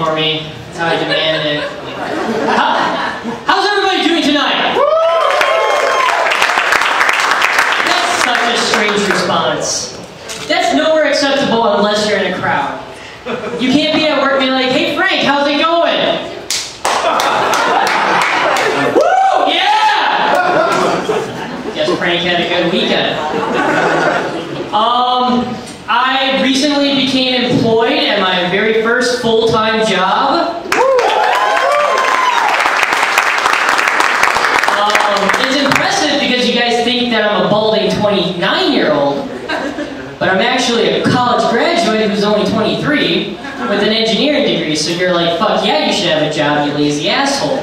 for me. That's how I demand it. How's everybody doing tonight? That's such a strange response. That's nowhere acceptable unless you're in a crowd. You can't be at work and be like, hey Frank, how's it going? Woo! Yeah! Guess Frank had a good weekend. I recently became employed at my very first full-time job. It's impressive because you guys think that I'm a balding 29-year-old, but I'm actually a college graduate who's only 23 with an engineering degree, so you're like, fuck yeah, you should have a job, you lazy asshole.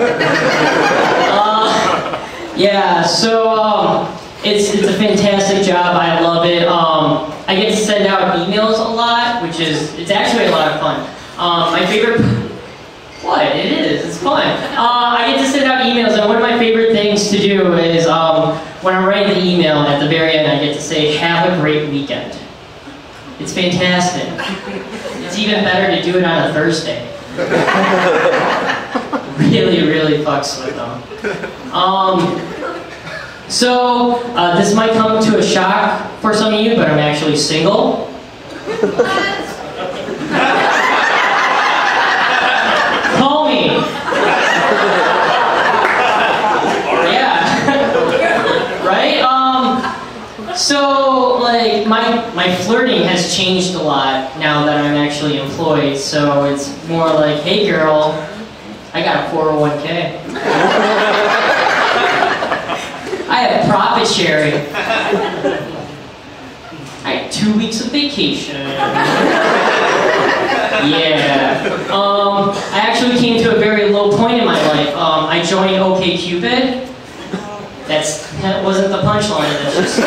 Yeah, so it's a fantastic job. I love it. I get to send out emails a lot, it's actually a lot of fun. My favorite, what? It is, it's fun. I get to send out emails, and one of my favorite things to do is when I'm writing the email at the very end, I get to say, have a great weekend. It's fantastic. It's even better to do it on a Thursday. Really, really fucks with them. So, this might come to a shock for some of you, but I'm actually single. Call me. Yeah. Right? So, like, my flirting has changed a lot now that I'm actually employed, so it's more like, hey girl, I got a 401k. I have profit sharing. I had 2 weeks of vacation. Yeah. I actually came to a very low point in my life. I joined OkCupid. That wasn't the punchline. That's just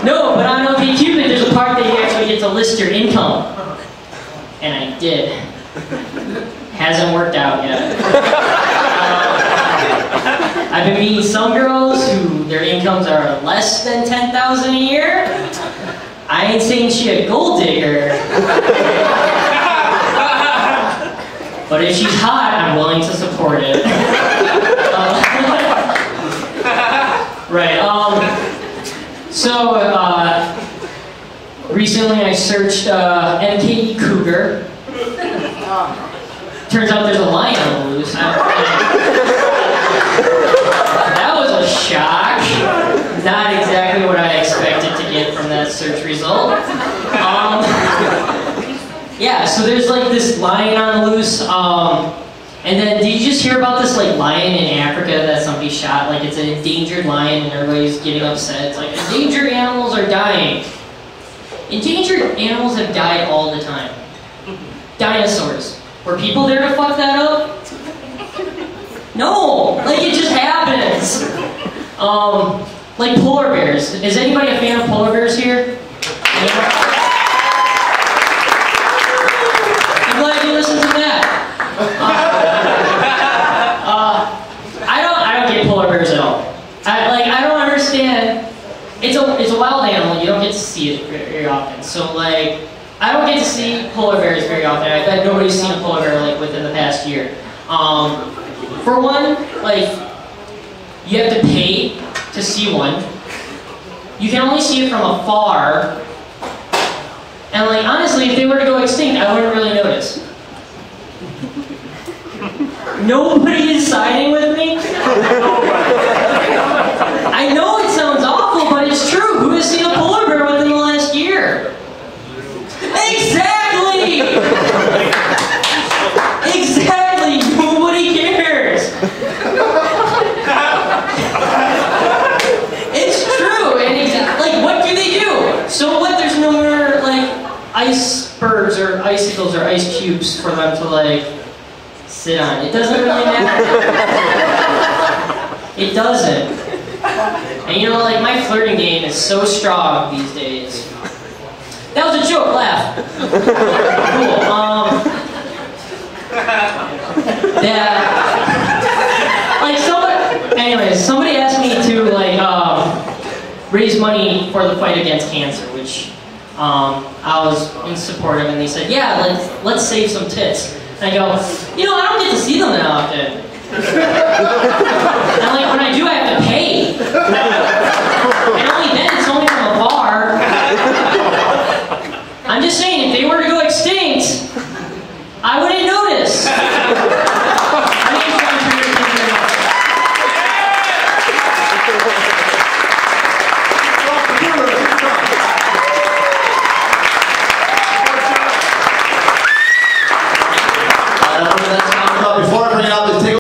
no, but on OkCupid there's a part that you actually get to list your income. And I did. Hasn't worked out yet. I've been meeting some girls who their incomes are less than $10,000 a year. I ain't saying she a gold digger. But if she's hot, I'm willing to support it. Right, so, recently I searched MKE Cougar. Turns out there's a lion on the loose. That was a shock. Not exactly what I expected to get from that search result. Yeah, so there's like this lion on the loose. And then, did you just hear about this like lion in Africa that somebody shot? Like it's an endangered lion and everybody's getting upset. It's like, endangered animals are dying. Endangered animals have died all the time. Dinosaurs. Were people there to fuck that up? No! Like it just happens. Like polar bears. Is anybody a fan of polar bears here? I'm glad you listened to that. I don't get polar bears at all. I don't understand. It's a wild animal. You don't get to see it very often. So like, I don't get to see polar bears very often. I bet nobody's seen a polar bear like within the past year. For one, like, you have to pay to see one. You can only see it from afar. And like, honestly, if they were to go extinct, I wouldn't really notice. Nobody is siding with me? I know it sounds awful, but it's true. Who has seen a polar bear within the last year? Exactly! Exactly! Nobody cares! It's true, and like, what do they do? So what, there's no more, like, icebergs or icicles or ice cubes for them to, like, sit on. It doesn't really matter. It doesn't. And you know, like, my flirting game is so strong these days. That was a joke, laugh. Cool, somebody asked me to, like, raise money for the fight against cancer, which, I was in support of, and they said, yeah, let's save some tits. And I go, you know, I don't get to see them that often.